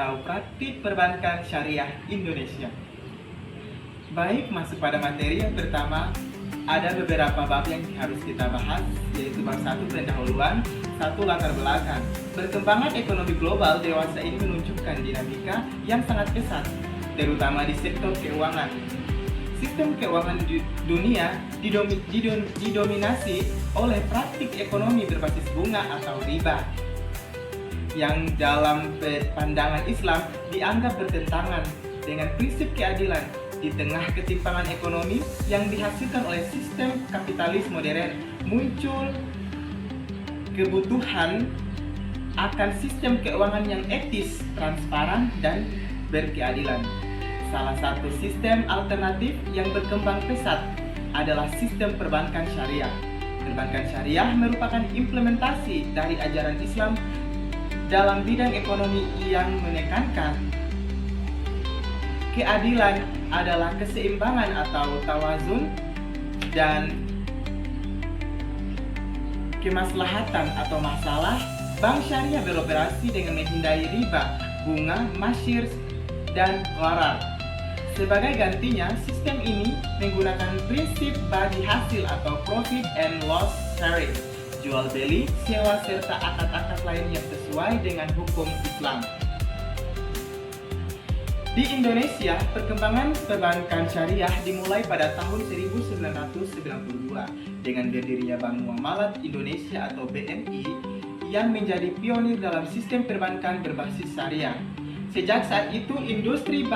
atau praktik perbankan syariah Indonesia. Baik, masuk pada materi yang pertama, ada beberapa bab yang harus kita bahas, yaitu bab 1 pendahuluan, 1 latar belakang. Perkembangan ekonomi global dewasa ini menunjukkan dinamika yang sangat pesat, terutama di sektor keuangan. Sistem keuangan di dunia didominasi oleh praktik ekonomi berbasis bunga atau riba, yang dalam pandangan Islam dianggap bertentangan dengan prinsip keadilan di tengah ketimpangan ekonomi yang dihasilkan oleh sistem kapitalis modern. Muncul kebutuhan akan sistem keuangan yang etis, transparan, dan berkeadilan. Salah satu sistem alternatif yang berkembang pesat adalah sistem perbankan syariah. Perbankan syariah merupakan implementasi dari ajaran Islam dalam bidang ekonomi yang menekankan keadilan adalah keseimbangan atau tawazun dan kemaslahatan atau masalah. Bank syariah beroperasi dengan menghindari riba, bunga, masyir, dan gharar. Sebagai gantinya, sistem ini menggunakan prinsip bagi hasil atau profit and loss sharing, jual beli, sewa, serta akad-akad lain yang sesuai dengan hukum Islam. Di Indonesia, perkembangan perbankan syariah dimulai pada tahun 1992 dengan berdirinya Bank Muamalat Indonesia atau BMI yang menjadi pionir dalam sistem perbankan berbasis syariah. Sejak saat itu industri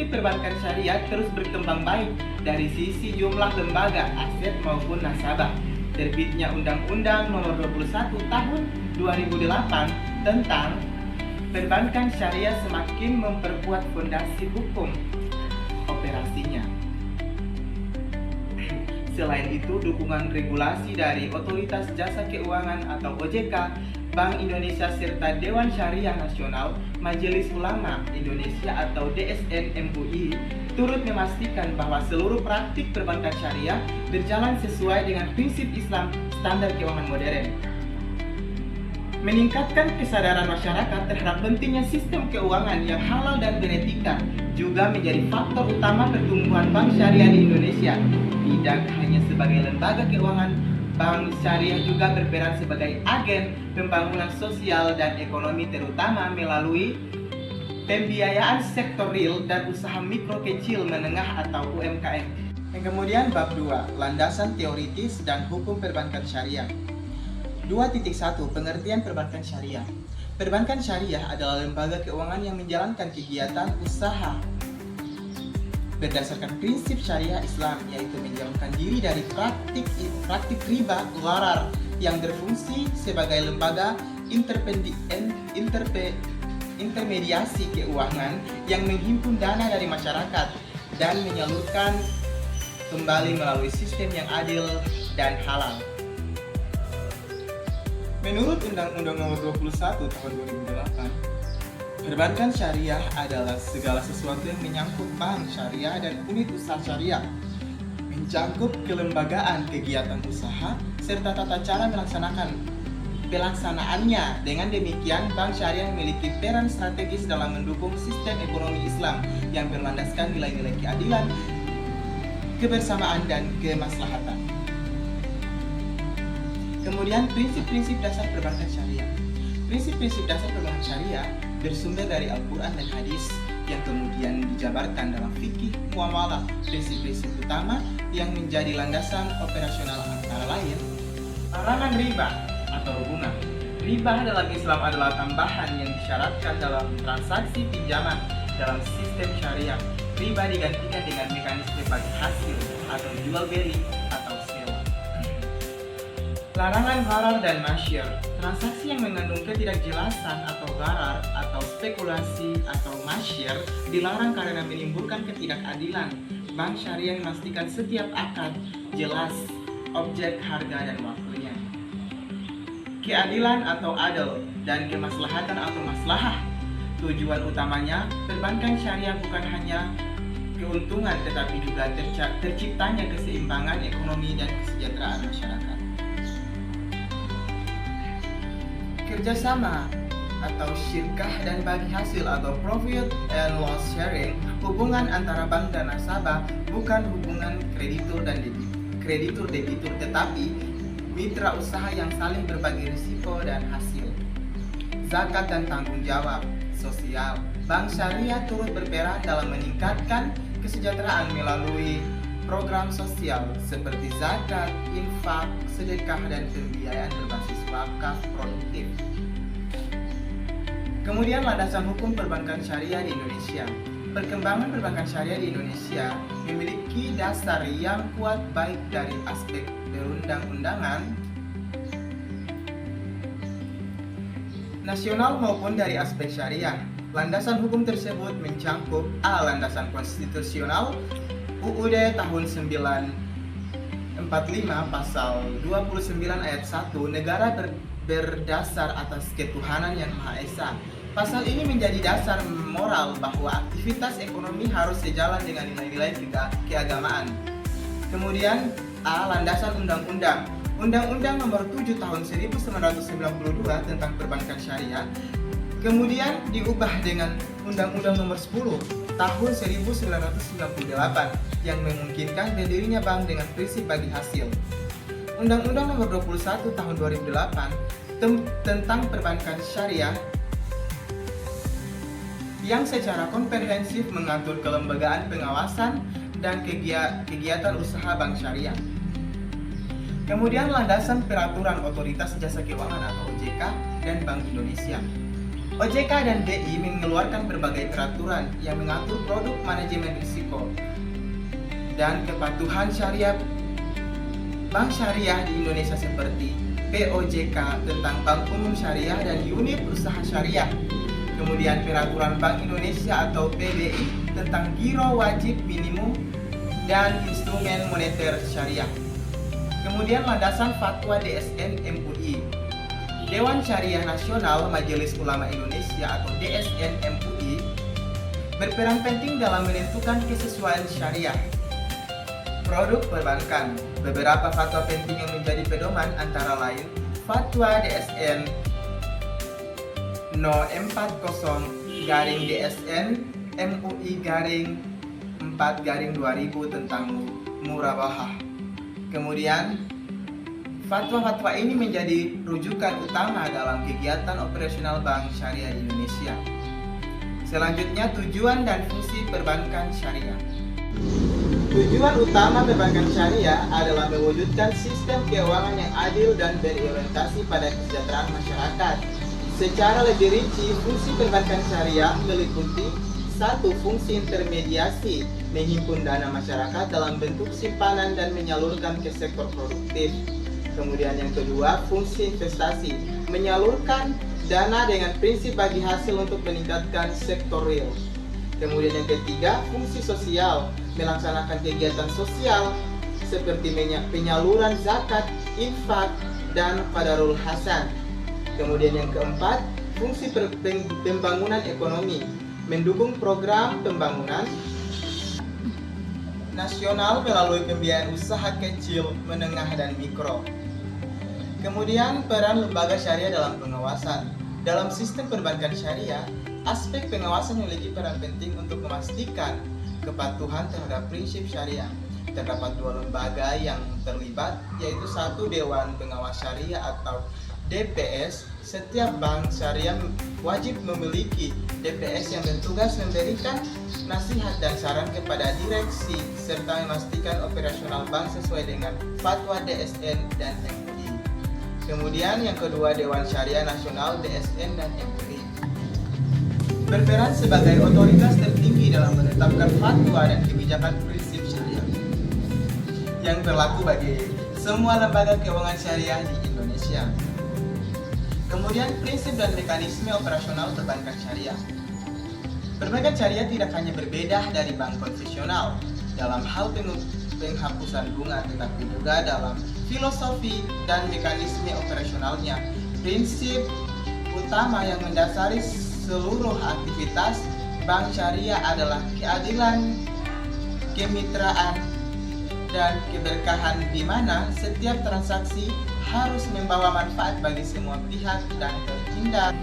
perbankan syariah terus berkembang baik dari sisi jumlah lembaga, aset maupun nasabah. Terbitnya Undang-Undang Nomor 21 Tahun 2008 tentang perbankan syariah semakin memperkuat fondasi hukum operasinya. Selain itu, dukungan regulasi dari Otoritas Jasa Keuangan atau OJK, Bank Indonesia serta Dewan Syariah Nasional, Majelis Ulama Indonesia atau DSN MUI turut memastikan bahwa seluruh praktik perbankan syariah berjalan sesuai dengan prinsip Islam standar keuangan modern. Meningkatkan kesadaran masyarakat terhadap pentingnya sistem keuangan yang halal dan beretika juga menjadi faktor utama pertumbuhan bank syariah di Indonesia. Tidak hanya sebagai lembaga keuangan, bank syariah juga berperan sebagai agen pembangunan sosial dan ekonomi, terutama melalui pembiayaan sektor real dan usaha mikro kecil menengah atau UMKM. Yang kemudian bab 2, landasan teoritis dan hukum perbankan syariah. 2.1 Pengertian perbankan syariah. Perbankan syariah adalah lembaga keuangan yang menjalankan kegiatan usaha berdasarkan prinsip syariah Islam, yaitu menjauhkan diri dari praktik riba, gharar, yang berfungsi sebagai lembaga intermediasi keuangan yang menghimpun dana dari masyarakat dan menyalurkan kembali melalui sistem yang adil dan halal. Menurut Undang-Undang Nomor 21 Tahun 2008, perbankan syariah adalah segala sesuatu yang menyangkut bank syariah dan unit usaha syariah, mencakup kelembagaan kegiatan usaha serta tata cara pelaksanaannya. Dengan demikian, bank syariah memiliki peran strategis dalam mendukung sistem ekonomi Islam yang berlandaskan nilai-nilai keadilan, kebersamaan, dan kemaslahatan. Kemudian prinsip-prinsip dasar perbankan syariah. Prinsip-prinsip dasar perbankan syariah bersumber dari Al-Quran dan Hadis yang kemudian dijabarkan dalam fikih muamalah. Prinsip-prinsip utama yang menjadi landasan operasional antara lain: larangan riba atau bunga. Riba dalam Islam adalah tambahan yang disyaratkan dalam transaksi pinjaman dalam sistem syariah. Riba digantikan dengan mekanisme bagi hasil atau jual beli atau sewa. Larangan gharar dan masyir. Transaksi yang mengandung ketidakjelasan atau gharar atau spekulasi atau masyir dilarang karena menimbulkan ketidakadilan. Bank syariah memastikan setiap akad jelas objek, harga, dan waktunya. Keadilan atau adil dan kemaslahatan atau maslahah. Tujuan utamanya, perbankan syariah bukan hanya keuntungan tetapi juga terciptanya keseimbangan ekonomi dan kesejahteraan masyarakat. Kerjasama atau syirkah dan bagi hasil atau profit and loss sharing, hubungan antara bank dan nasabah bukan hubungan kreditur debitur, tetapi mitra usaha yang saling berbagi risiko dan hasil. Zakat dan tanggung jawab sosial. Bank syariah turut berperan dalam meningkatkan kesejahteraan melalui program sosial seperti zakat, infak, sedekah, dan pembiayaan berbasis wakaf produktif. Kemudian landasan hukum perbankan syariah di Indonesia. Perkembangan perbankan syariah di Indonesia memiliki dasar yang kuat baik dari aspek perundang-undangan nasional maupun dari aspek syariah. Landasan hukum tersebut mencakup A. Landasan konstitusional UUD tahun 1945 pasal 29 ayat 1, negara berdasar atas ketuhanan yang Maha Esa. Pasal ini menjadi dasar moral bahwa aktivitas ekonomi harus sejalan dengan nilai-nilai keagamaan. Kemudian A. Landasan undang-undang. Undang-Undang Nomor 7 Tahun 1992 tentang Perbankan Syariah kemudian diubah dengan Undang-Undang Nomor 10 Tahun 1998 yang memungkinkan berdirinya bank dengan prinsip bagi hasil. Undang-Undang Nomor 21 Tahun 2008 tentang Perbankan Syariah yang secara komprehensif mengatur kelembagaan pengawasan dan kegiatan usaha bank syariah. Kemudian landasan peraturan Otoritas Jasa Keuangan atau OJK dan Bank Indonesia. OJK dan BI mengeluarkan berbagai peraturan yang mengatur produk manajemen risiko dan kepatuhan syariah bank syariah di Indonesia seperti POJK tentang Bank Umum Syariah dan Unit Usaha Syariah. Kemudian peraturan Bank Indonesia atau PBI tentang giro wajib minimum dan instrumen moneter syariah. Kemudian landasan fatwa DSN MUI. Dewan Syariah Nasional Majelis Ulama Indonesia atau DSN MUI berperan penting dalam menentukan kesesuaian syariah produk perbankan. Beberapa fatwa penting yang menjadi pedoman antara lain Fatwa DSN No 40 DSN MUI 4/2000 tentang murabahah. Kemudian fatwa-fatwa ini menjadi rujukan utama dalam kegiatan operasional Bank Syariah Indonesia. Selanjutnya, tujuan dan fungsi perbankan syariah. Tujuan utama perbankan syariah adalah mewujudkan sistem keuangan yang adil dan berorientasi pada kesejahteraan masyarakat. Secara lebih rinci, fungsi perbankan syariah meliputi 1. Fungsi intermediasi, menghimpun dana masyarakat dalam bentuk simpanan dan menyalurkan ke sektor produktif. Kemudian yang kedua, fungsi investasi, menyalurkan dana dengan prinsip bagi hasil untuk meningkatkan sektor real. Kemudian yang ketiga, fungsi sosial, melaksanakan kegiatan sosial seperti penyaluran zakat, infak, dan qadarul hasan. Kemudian yang keempat, fungsi pembangunan ekonomi, mendukung program pembangunan nasional melalui pembiayaan usaha kecil, menengah, dan mikro. Kemudian peran lembaga syariah dalam pengawasan. Dalam sistem perbankan syariah, aspek pengawasan memiliki peran penting untuk memastikan kepatuhan terhadap prinsip syariah. Terdapat 2 lembaga yang terlibat, yaitu 1. Dewan Pengawas Syariah atau DPS. Setiap bank syariah wajib memiliki DPS yang bertugas memberikan nasihat dan saran kepada direksi serta memastikan operasional bank sesuai dengan fatwa DSN dan MUI. Kemudian yang kedua, Dewan Syariah Nasional DSN dan MUI berperan sebagai otoritas tertinggi dalam menetapkan fatwa dan kebijakan prinsip syariah yang berlaku bagi semua lembaga keuangan syariah di Indonesia. Kemudian prinsip dan mekanisme operasional perbankan syariah. Perbankan syariah tidak hanya berbeda dari bank konvensional dalam hal penghapusan bunga, tetapi juga dalam filosofi dan mekanisme operasionalnya. Prinsip utama yang mendasari seluruh aktivitas bank syariah adalah keadilan, kemitraan, dan keberkahan, di mana setiap transaksi harus membawa manfaat bagi semua pihak dan terhindar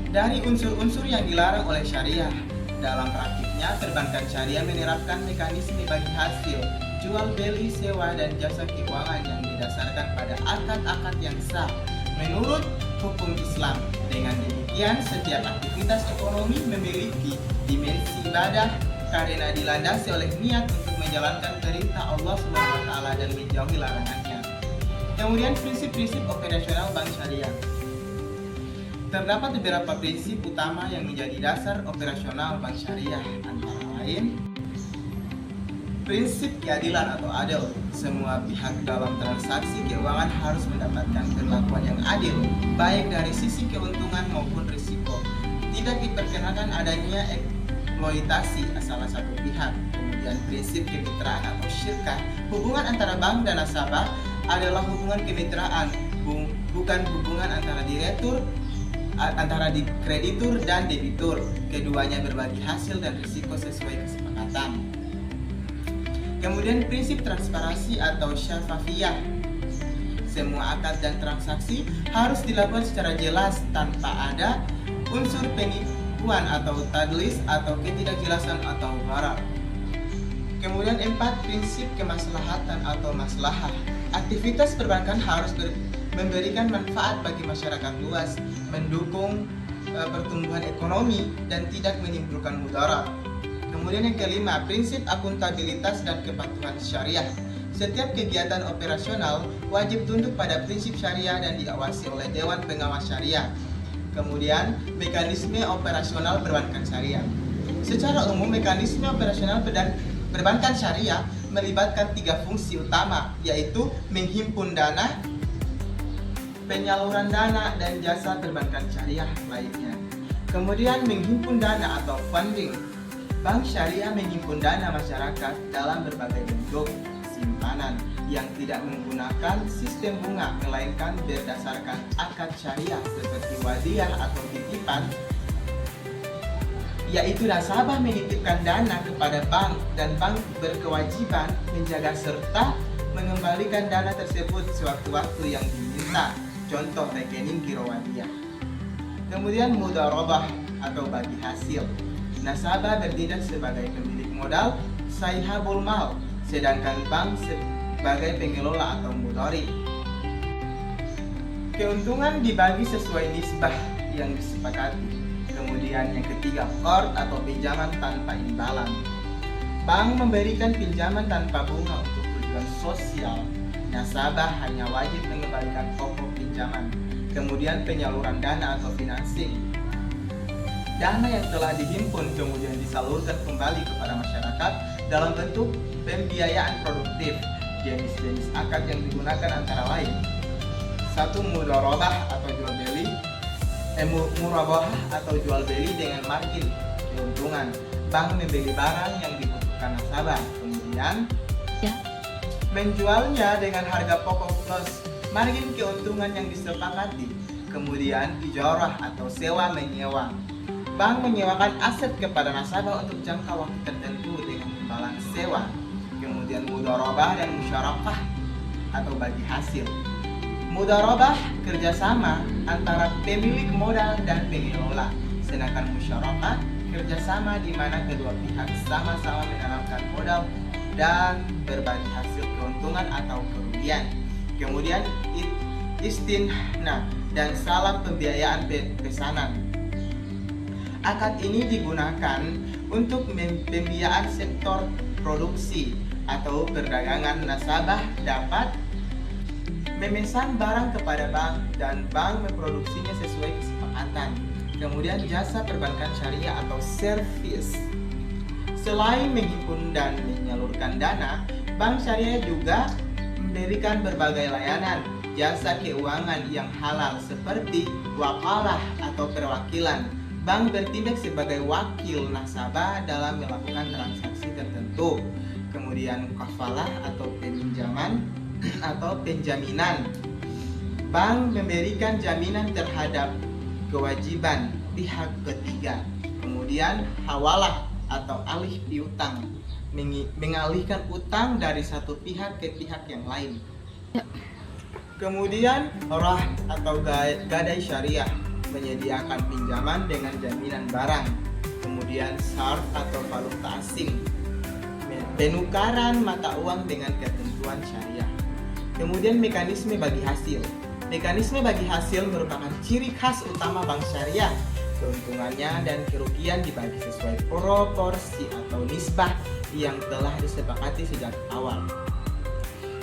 Dari unsur-unsur yang dilarang oleh syariah, dalam praktiknya perbankan syariah menerapkan mekanisme bagi hasil, jual beli, sewa, dan jasa keuangan yang didasarkan pada akad-akad yang sah menurut hukum Islam. Dengan demikian, setiap aktivitas ekonomi memiliki dimensi ibadah karena dilandasi oleh niat untuk menjalankan perintah Allah SWT dan menjauhi larangannya. Kemudian prinsip-prinsip operasional bank syariah. Terdapat beberapa prinsip utama yang menjadi dasar operasional bank syariah, antara lain prinsip keadilan atau adil. Semua pihak dalam transaksi keuangan harus mendapatkan perlakuan yang adil, baik dari sisi keuntungan maupun risiko. Tidak diperkenakan adanya eksploitasi salah satu pihak. Kemudian prinsip kemitraan atau syirkah. Hubungan antara bank dan nasabah adalah hubungan kemitraan, bukan hubungan antara kreditur dan debitur. Keduanya berbagi hasil dan risiko sesuai kesepakatan. Kemudian prinsip transparansi atau syafafiyah. Semua akad dan transaksi harus dilakukan secara jelas tanpa ada unsur penipuan atau tadlis atau ketidakjelasan atau gharar. Kemudian 4, prinsip kemaslahatan atau maslahah. Aktivitas perbankan harus memberikan manfaat bagi masyarakat luas, mendukung pertumbuhan ekonomi, dan tidak menimbulkan mudarat. Kemudian yang kelima, prinsip akuntabilitas dan kepatuhan syariah. Setiap kegiatan operasional wajib tunduk pada prinsip syariah dan diawasi oleh Dewan Pengawas Syariah. Kemudian, mekanisme operasional perbankan syariah. Secara umum, mekanisme operasional perbankan syariah melibatkan 3 fungsi utama, yaitu menghimpun dana, penyaluran dana, dan jasa perbankan syariah lainnya. Kemudian menghimpun dana atau funding. Bank syariah menghimpun dana masyarakat dalam berbagai bentuk simpanan yang tidak menggunakan sistem bunga, melainkan berdasarkan akad syariah seperti wadiah atau titipan, yaitu nasabah menitipkan dana kepada bank dan bank berkewajiban menjaga serta mengembalikan dana tersebut sewaktu-waktu yang diminta. Contoh rekening giro wadiah. Kemudian mudharabah atau bagi hasil. Nasabah bertindak sebagai pemilik modal, sahibul mal, sedangkan bank sebagai pengelola atau mudhari. Keuntungan dibagi sesuai nisbah yang disepakati. Kemudian yang ketiga, qard atau pinjaman tanpa imbalan. Bank memberikan pinjaman tanpa bunga untuk tujuan sosial. Nasabah hanya wajib mengembalikan pokok pinjaman. Kemudian penyaluran dana atau financing. Dana yang telah dihimpun kemudian disalurkan kembali kepada masyarakat dalam bentuk pembiayaan produktif. Jenis-jenis akad yang digunakan antara lain 1. Mudharabah atau jual beli, murabahah atau jual beli dengan margin keuntungan. Bank membeli barang yang dibutuhkan nasabah, kemudian menjualnya dengan harga pokok plus margin keuntungan yang disepakati. Kemudian ijarah atau sewa menyewa. Bank menyewakan aset kepada nasabah untuk jangka waktu tertentu dengan imbalan sewa. Kemudian mudharabah dan musyarakah atau bagi hasil. Mudharabah kerjasama antara pemilik modal dan pengelola, sedangkan musyarakah kerjasama di mana kedua pihak sama-sama menanamkan modal dan berbagi hasil keuntungan atau kerugian. Kemudian istinah dan salam pembiayaan pesanan. Akad ini digunakan untuk pembiayaan sektor produksi atau perdagangan. Nasabah dapat memesan barang kepada bank dan bank memproduksinya sesuai kesepakatan. Kemudian jasa perbankan syariah atau service. Selain menghimpun dan menyalurkan dana, bank syariah juga memberikan berbagai layanan jasa keuangan yang halal seperti wakalah atau perwakilan. Bank bertindak sebagai wakil nasabah dalam melakukan transaksi tertentu. Kemudian kafalah atau peminjaman atau penjaminan. Bank memberikan jaminan terhadap kewajiban pihak ketiga. Kemudian hawalah atau alih piutang, mengalihkan utang dari satu pihak ke pihak yang lain. Kemudian rahn atau gadai syariah. menyediakan pinjaman dengan jaminan barang. Kemudian SARF atau valuta asing, penukaran mata uang dengan ketentuan syariah. Kemudian mekanisme bagi hasil. Mekanisme bagi hasil merupakan ciri khas utama bank syariah. Keuntungannya dan kerugian dibagi sesuai proporsi atau nisbah yang telah disepakati sejak awal.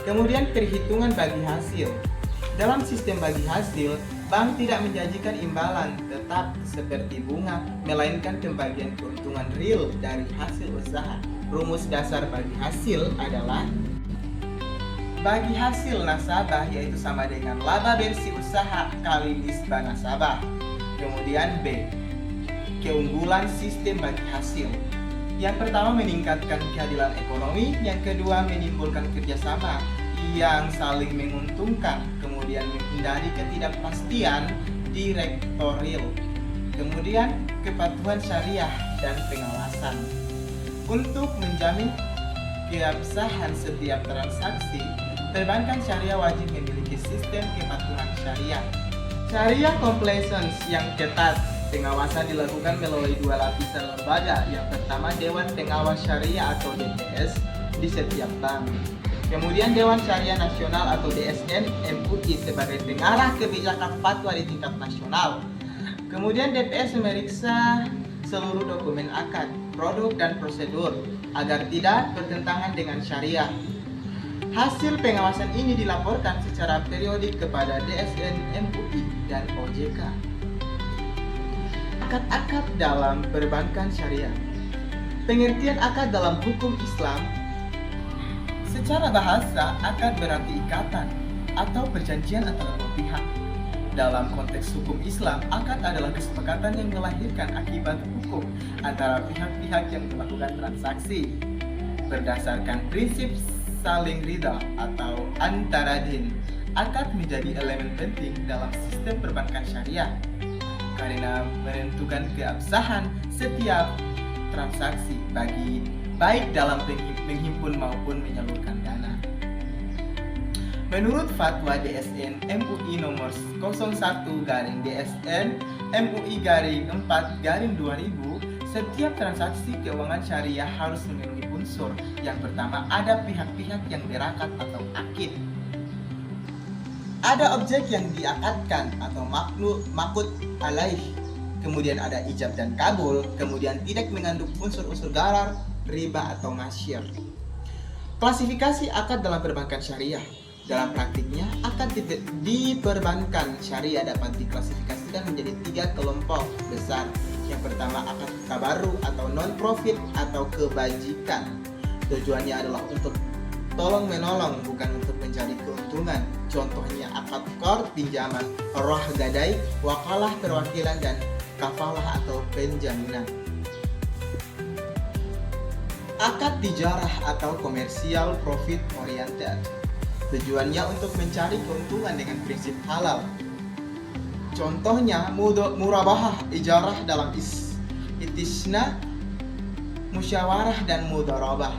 Kemudian perhitungan bagi hasil. Dalam sistem bagi hasil, bank tidak menjanjikan imbalan tetap seperti bunga, melainkan pembagian keuntungan real dari hasil usaha. Rumus dasar bagi hasil adalah bagi hasil nasabah, yaitu sama dengan laba bersih usaha kali nisbah nasabah. Kemudian B, keunggulan sistem bagi hasil. Yang pertama meningkatkan keadilan ekonomi, yang kedua menimbulkan kerjasama yang saling menguntungkan, kemudian menghindari ketidakpastian direktorial, kemudian kepatuhan syariah dan pengawasan. Untuk menjamin keabsahan setiap transaksi, perbankan syariah wajib memiliki sistem kepatuhan syariah. Syariah compliance yang ketat. Pengawasan dilakukan melalui dua lapisan lembaga. Yang pertama, Dewan Pengawas Syariah atau DPS di setiap bank. Kemudian Dewan Syariah Nasional atau DSN MUI sebagai pengarah kebijakan fatwa di tingkat nasional. Kemudian DPS memeriksa seluruh dokumen akad, produk dan prosedur agar tidak bertentangan dengan syariah. Hasil pengawasan ini dilaporkan secara periodik kepada DSN MUI dan OJK. Akad-akad dalam perbankan syariah. Pengertian akad dalam hukum Islam. Secara bahasa, akad berarti ikatan atau perjanjian antara dua pihak. Dalam konteks hukum Islam, akad adalah kesepakatan yang melahirkan akibat hukum antara pihak-pihak yang melakukan transaksi. Berdasarkan prinsip saling ridha atau antaradin, akad menjadi elemen penting dalam sistem perbankan syariah karena menentukan keabsahan setiap transaksi baik dalam menghimpun maupun menyalurkan dana. Menurut fatwa DSN MUI nomor 01/DSN MUI _4/2000, setiap transaksi keuangan syariah harus memenuhi unsur. Yang pertama, ada pihak-pihak yang berakat atau akid. Ada objek yang diakadkan atau makut alaih. Kemudian ada ijab dan kabul. Kemudian tidak mengandung unsur-unsur gharar, riba atau masyir. Klasifikasi akad dalam perbankan syariah. Dalam praktiknya, akad di perbankan syariah dapat diklasifikasikan menjadi 3 kelompok besar. Yang pertama, akad tabarru atau non-profit atau kebajikan. Tujuannya adalah untuk tolong menolong, bukan untuk mencari keuntungan. Contohnya akad qard pinjaman, roh gadai, wakalah perwakilan, dan kafalah atau penjaminan. Akad tijarah atau komersial profit oriented. Tujuannya untuk mencari keuntungan dengan prinsip halal. Contohnya murabahah ijarah dalam itisna, musyawarah dan mudharabah.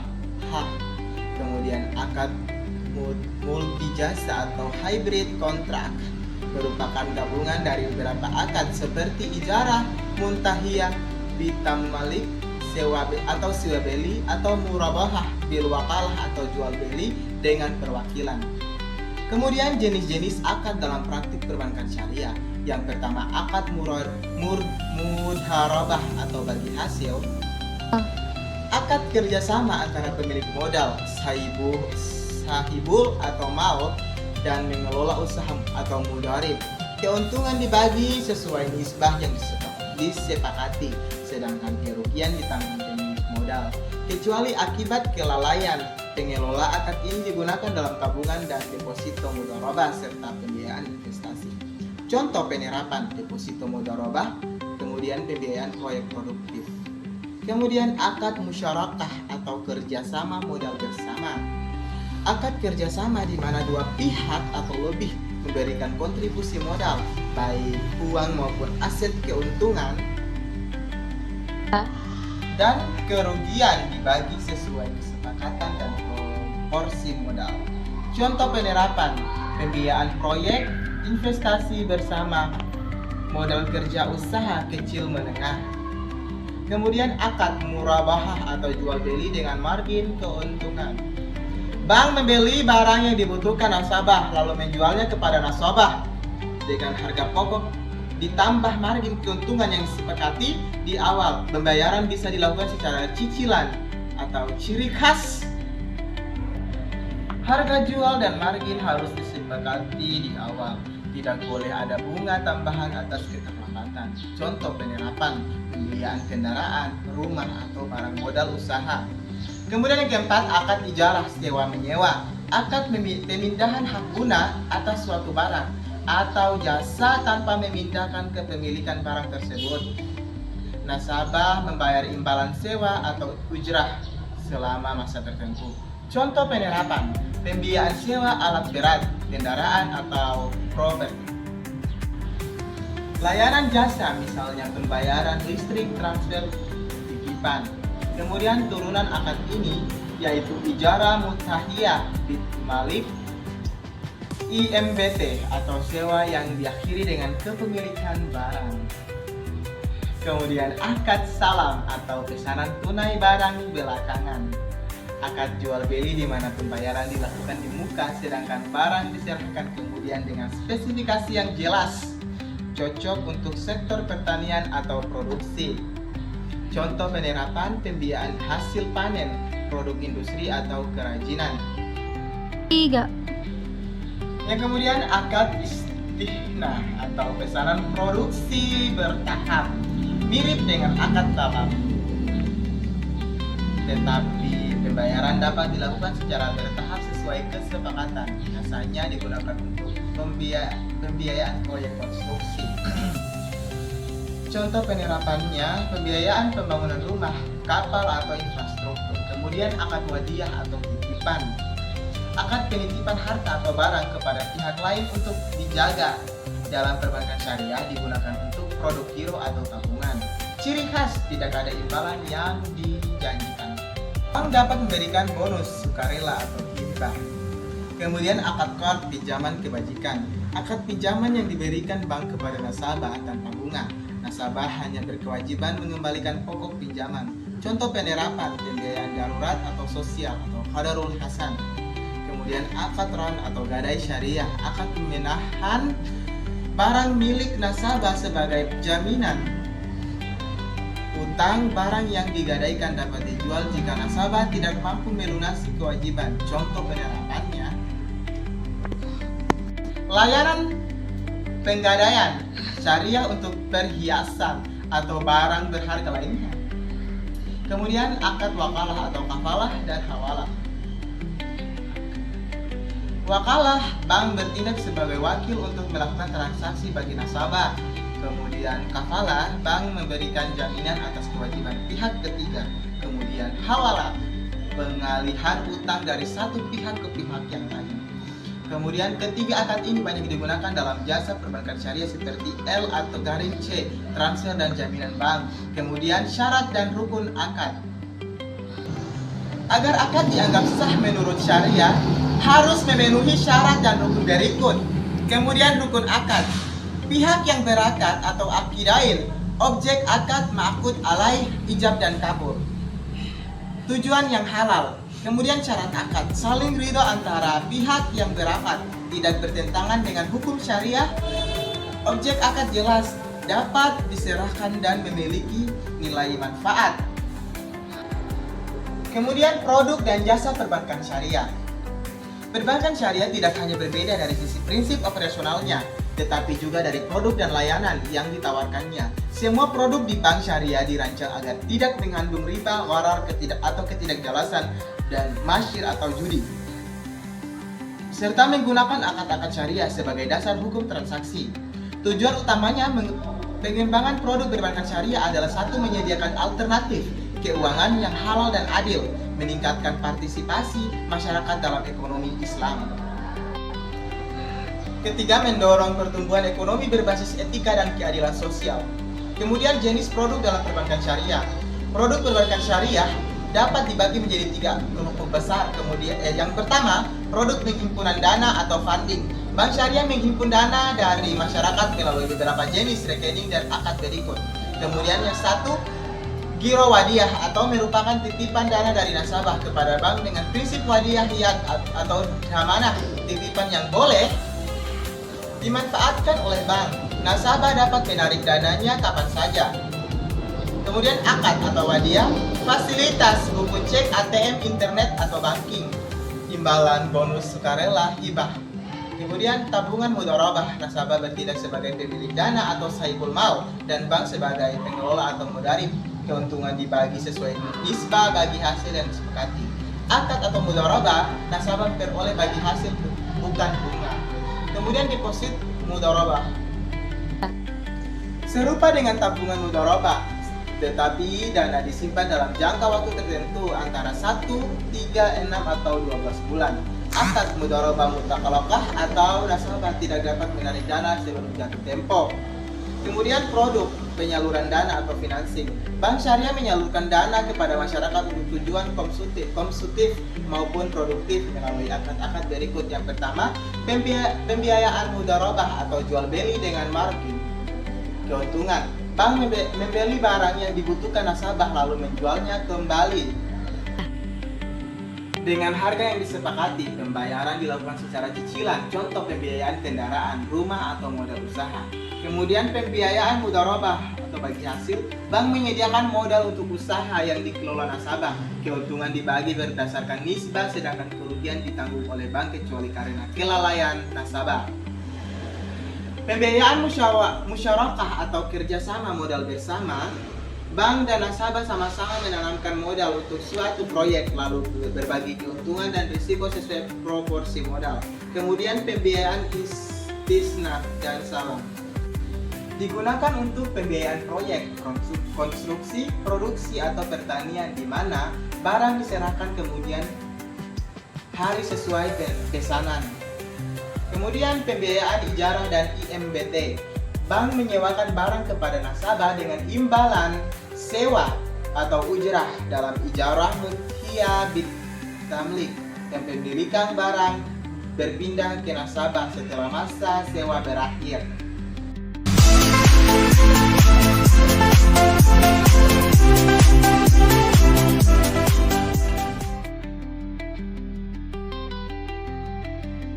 Kemudian akad multijasa atau hybrid kontrak merupakan gabungan dari beberapa akad seperti ijarah, muntahiyah, bitam malik, sewa beli atau murabahah bil wakalah atau jual beli dengan perwakilan. Kemudian jenis-jenis akad dalam praktik perbankan syariah. Yang pertama, akad mudharabah atau bagi hasil. Akad kerjasama antara pemilik modal, sahibul atau mal, dan mengelola usaha atau mudarib. Keuntungan dibagi sesuai nisbah yang disepakati, sedangkan kerugian ditanggung pemilik modal. Kecuali akibat kelalaian, pengelola akad ini digunakan dalam tabungan dan deposito mudharabah serta pembiayaan investasi. Contoh penerapan deposito mudharabah, kemudian pembiayaan proyek produktif. Kemudian akad musyarakah atau kerjasama modal bersama. Akad kerjasama di mana dua pihak atau lebih memberikan kontribusi modal, baik uang maupun aset keuntungan dan kerugian dibagi sesuai kesepakatan dan proporsi modal. Contoh penerapan, pembiayaan proyek investasi bersama, modal kerja usaha kecil menengah. Kemudian akad murabahah atau jual beli dengan margin keuntungan. Bank membeli barang yang dibutuhkan nasabah lalu menjualnya kepada nasabah dengan harga pokok ditambah margin keuntungan yang disepakati di awal. Pembayaran bisa dilakukan secara cicilan atau ciri khas. Harga jual dan margin harus disepakati di awal. Tidak boleh ada bunga tambahan atas keterlambatan. Contoh penerapan pembiayaan kendaraan, rumah atau barang modal usaha. Kemudian yang keempat, akad ijarah sewa menyewa. Akad pemindahan hak guna atas suatu barang atau jasa tanpa memindahkan kepemilikan barang tersebut. Nasabah membayar imbalan sewa atau ujrah selama masa tertentu. Contoh penerapan, pembiayaan sewa alat berat, kendaraan atau properti. Layanan jasa misalnya pembayaran listrik, transfer, titipan. Kemudian turunan akad ini yaitu ijarah mutahiyah bid malik, IMBT atau sewa yang diakhiri dengan kepemilikan barang. Kemudian akad salam atau pesanan tunai barang belakangan. Akad jual beli di mana pembayaran dilakukan di muka sedangkan barang diserahkan kemudian dengan spesifikasi yang jelas, cocok untuk sektor pertanian atau produksi. Contoh penerapan pembiayaan hasil panen, produk industri atau kerajinan. 3. Yang kemudian akad istihnah atau pesanan produksi bertahap, mirip dengan akad talab. Tetapi pembayaran dapat dilakukan secara bertahap sesuai kesepakatan. Biasanya digunakan untuk pembiayaan proyek konstruksi. Contoh penerapannya, pembiayaan pembangunan rumah, kapal atau infrastruktur. Kemudian akad wadiah atau titipan. Akad penitipan harta atau barang kepada pihak lain untuk dijaga. Dalam perbankan syariah digunakan untuk produk giro atau tabungan. Ciri khas, tidak ada imbalan yang dijanjikan. Bank dapat memberikan bonus, sukarela atau hibah. Kemudian akad qard, pinjaman kebajikan. Akad pinjaman yang diberikan bank kepada nasabah tanpa bunga. Nasabah hanya berkewajiban mengembalikan pokok pinjaman. Contoh penerapan, pembiayaan darurat atau sosial atau qadarul hasan. Kemudian akad ran atau gadai syariah, akad pemenahan barang milik nasabah sebagai jaminan. Utang barang yang digadaikan dapat dijual jika nasabah tidak mampu melunasi kewajiban. Contoh penerapannya, layanan penggadaian syariah untuk perhiasan atau barang berharga lainnya. Kemudian akad wakalah atau kafalah dan hawalah. Wakalah, bank bertindak sebagai wakil untuk melakukan transaksi bagi nasabah. Kemudian kafalah, bank memberikan jaminan atas kewajiban pihak ketiga. Kemudian hawalah, pengalihan utang dari satu pihak ke pihak yang lain. Kemudian ketiga akad ini banyak digunakan dalam jasa perbankan syariah seperti L atau garing C, transfer dan jaminan bank. Kemudian syarat dan rukun akad. Agar akad dianggap sah menurut syariah, harus memenuhi syarat dan rukun berikut. Kemudian rukun akad. Pihak yang berakad atau akidain, objek akad ma'qud alaih, ijab dan kabul. Tujuan yang halal. Kemudian syarat akad, saling ridho antara pihak yang berakad, tidak bertentangan dengan hukum syariah. Objek akad jelas, dapat diserahkan dan memiliki nilai manfaat. Kemudian produk dan jasa perbankan syariah. Perbankan syariah tidak hanya berbeda dari sisi prinsip operasionalnya, tetapi juga dari produk dan layanan yang ditawarkannya. Semua produk di bank syariah dirancang agar tidak mengandung riba, gharar, atau ketidakjelasan dan masyir atau judi, serta menggunakan akad-akad syariah sebagai dasar hukum transaksi. Tujuan utamanya pengembangan produk perbankan syariah adalah satu, menyediakan alternatif keuangan yang halal dan adil, meningkatkan partisipasi masyarakat dalam ekonomi Islam. Ketiga, mendorong pertumbuhan ekonomi berbasis etika dan keadilan sosial. Kemudian jenis produk dalam perbankan syariah. Produk perbankan syariah dapat dibagi menjadi tiga kelompok besar. Kemudian yang pertama, produk penghimpunan dana atau funding, Bank syariah menghimpun dana dari masyarakat melalui beberapa jenis rekening dan akad berikut. Kemudian yang satu, giro wadiah atau merupakan titipan dana dari nasabah kepada bank dengan prinsip wadiah hiyat atau amanah, titipan yang boleh dimanfaatkan oleh bank. Nasabah dapat menarik dananya kapan saja. Kemudian akad atau wadiah, fasilitas buku cek, ATM, internet atau banking, imbalan, bonus, sukarela, hibah. Kemudian tabungan mudharabah, nasabah bertindak sebagai pemilik dana atau sahibul mal dan bank sebagai pengelola atau mudarib. Keuntungan dibagi sesuai nisbah bagi hasil yang disepakati. Akad atau mudharabah, nasabah memperoleh bagi hasil bukan bunga. Kemudian deposit mudharabah, serupa dengan tabungan mudharabah, tetapi dana disimpan dalam jangka waktu tertentu antara 1, 3, 6, atau 12 bulan. Akad mudharabah mutakalakah atau nasabah tidak dapat menarik dana sebelum jatuh tempo. Kemudian produk penyaluran dana atau financing. Bank syariah menyalurkan dana kepada masyarakat untuk tujuan konsumtif maupun produktif melalui akad-akad berikut. Yang pertama, pembiayaan mudharabah atau jual beli dengan margin. Keuntungan, bank membeli barang yang dibutuhkan nasabah lalu menjualnya kembali dengan harga yang disepakati. Pembayaran dilakukan secara cicilan, contoh pembiayaan kendaraan, rumah, atau modal usaha. Kemudian pembiayaan mudharabah atau bagi hasil, bank menyediakan modal untuk usaha yang dikelola nasabah. Keuntungan dibagi berdasarkan nisbah, sedangkan kerugian ditanggung oleh bank kecuali karena kelalaian nasabah. Pembiayaan musyarakah atau kerjasama modal bersama, bank dan nasabah sama-sama menanamkan modal untuk suatu proyek lalu berbagi keuntungan dan risiko sesuai proporsi modal. Kemudian pembiayaan istisna dan salam digunakan untuk pembiayaan proyek, konstruksi, produksi, atau pertanian di mana barang diserahkan kemudian hari sesuai pesanan. Kemudian pembiayaan ijarah dan IMBT. Bank menyewakan barang kepada nasabah dengan imbalan sewa atau ujrah dalam ijarah muthiyah bit tamlik, yang pemilikan barang berpindah ke nasabah setelah masa sewa berakhir.